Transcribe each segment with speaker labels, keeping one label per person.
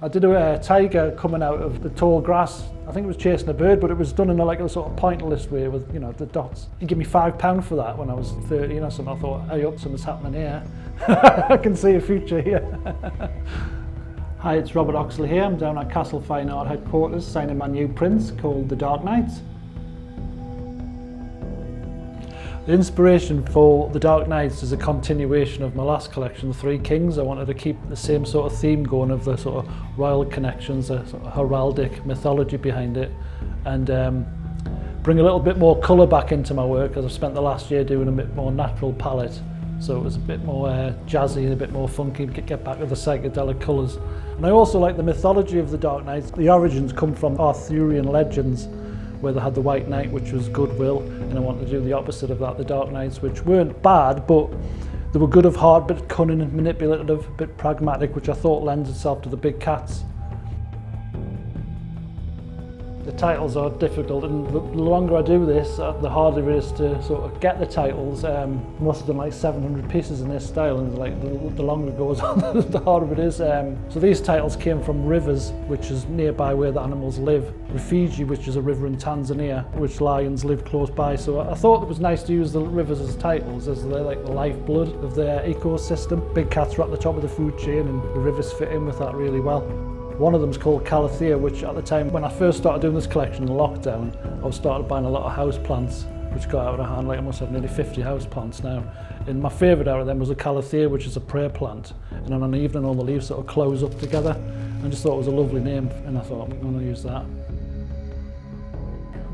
Speaker 1: I did a tiger coming out of the tall grass. I think it was chasing a bird, but it was done in a sort of pointillist way with, the dots. He gave me £5 for that when I was 13 or something. I thought, hey up, something's happening here. I can see a future here. Hi, it's Robert Oxley here. I'm down at Castle Fine Art headquarters signing my new prints called The Dark Knights. The inspiration for The Dark Knights is a continuation of my last collection, The Three Kings. I wanted to keep the same sort of theme going of the sort of royal connections, the sort of heraldic mythology behind it, and bring a little bit more colour back into my work, as I've spent the last year doing a bit more natural palette. So it was a bit more jazzy, a bit more funky, get back to the psychedelic colours. And I also like the mythology of the Dark Knights. The origins come from Arthurian legends, where they had the White Knight, which was goodwill, and I wanted to do the opposite of that, the Dark Knights, which weren't bad, but they were good of heart, a bit cunning and manipulative, a bit pragmatic, which I thought lends itself to the big cats. The titles are difficult, and the longer I do this, the harder it is to sort of get the titles. Must have done like 700 pieces in this style, and the longer it goes on, the harder it is. So these titles came from rivers, which is nearby where the animals live. Rufiji, which is a river in Tanzania, which lions live close by. So I thought it was nice to use the rivers as titles, as they're like the lifeblood of their ecosystem. Big cats are at the top of the food chain, and the rivers fit in with that really well. One of them is called Calathea, which at the time when I first started doing this collection in lockdown, I started buying a lot of house plants, which got out of hand. Like I must have nearly 50 house plants now. And my favourite out of them was a Calathea, which is a prayer plant. And on an evening, all the leaves sort of close up together. I just thought it was a lovely name, and I thought I'm going to use that.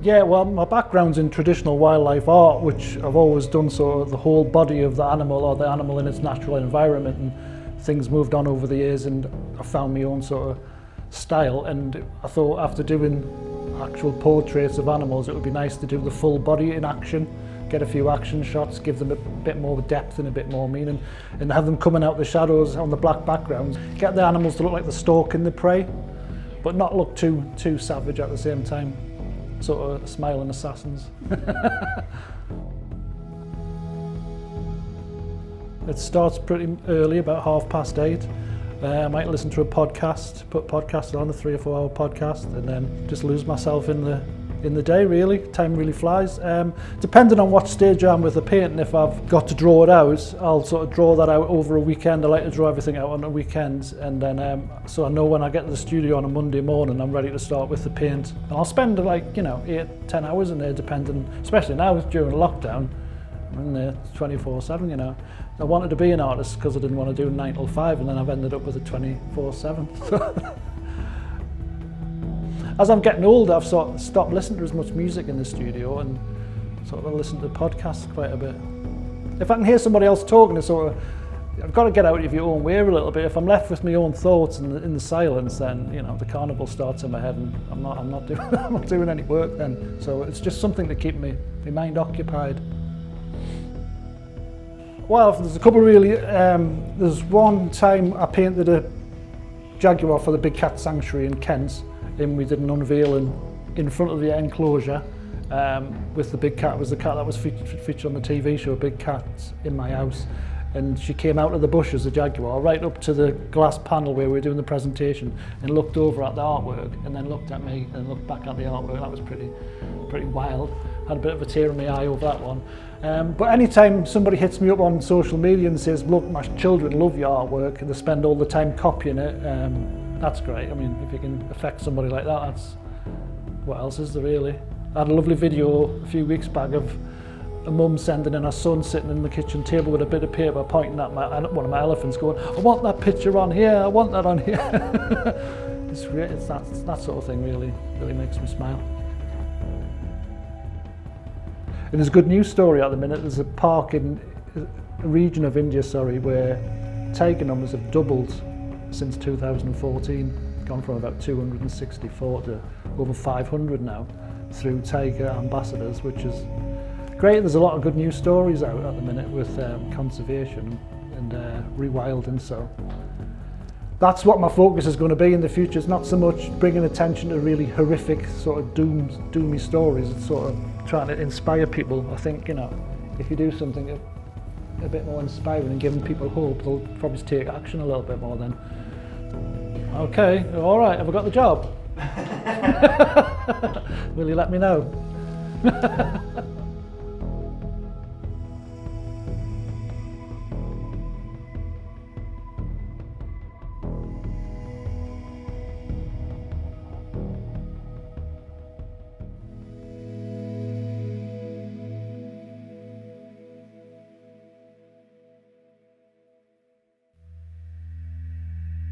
Speaker 1: Yeah, well, my background's in traditional wildlife art, which I've always done sort of the whole body of the animal, or the animal in its natural environment. And things moved on over the years, and I found my own sort of style, and I thought after doing actual portraits of animals it would be nice to do the full body in action, get a few action shots, give them a bit more depth and a bit more meaning, and have them coming out the shadows on the black backgrounds. Get the animals to look like they're stalking the prey, but not look too savage at the same time, sort of smiling assassins. It starts pretty early, about 8:30. I might listen to a podcast, put podcasts on, a 3 or 4 hour podcast, and then just lose myself in the day, really. Time really flies. Depending on what stage I'm with the painting, if I've got to draw it out, I'll sort of draw that out over a weekend. I like to draw everything out on a weekend, and then so I know when I get to the studio on a Monday morning, I'm ready to start with the paint. And I'll spend 8-10 hours in there, depending, especially now during lockdown. I'm in there 24/7, I wanted to be an artist because I didn't want to do 9 till 5, and then I've ended up with a 24/7. As I'm getting older, I've sort of stopped listening to as much music in the studio and sort of listen to podcasts quite a bit. If I can hear somebody else talking, it's sort of, I've got to get out of your own way a little bit. If I'm left with my own thoughts in the silence, then the carnival starts in my head, and I'm not doing any work then. So it's just something to keep my mind occupied. Well, there's a couple really. There's one time I painted a jaguar for the Big Cat Sanctuary in Kent, and we did an unveiling in front of the enclosure with the big cat. It was the cat that was featured on the TV show, Big Cat in My House. And she came out of the bush as a jaguar, right up to the glass panel where we were doing the presentation, and looked over at the artwork, and then looked at me, and looked back at the artwork. That was pretty wild. Had a bit of a tear in my eye over that one. But anytime somebody hits me up on social media and says, look, my children love your artwork, and they spend all the time copying it, that's great. I mean, if you can affect somebody like that, that's, what else is there really? I had a lovely video a few weeks back of a mum sending in her son sitting in the kitchen table with a bit of paper pointing at one of my elephants, going, I want that picture on here, I want that on here. It's great. It's that sort of thing really makes me smile. And there's a good news story at the minute. There's a park in a region of India, where tiger numbers have doubled since 2014, gone from about 264 to over 500 now through tiger ambassadors, which is great. There's a lot of good news stories out at the minute with conservation and rewilding, so that's what my focus is going to be in the future. It's not so much bringing attention to really horrific sort of doomy stories. It's sort of trying to inspire people. I think, if you do something a bit more inspiring and giving people hope, they'll probably take action a little bit more then. Okay, all right, have I got the job? Will you let me know?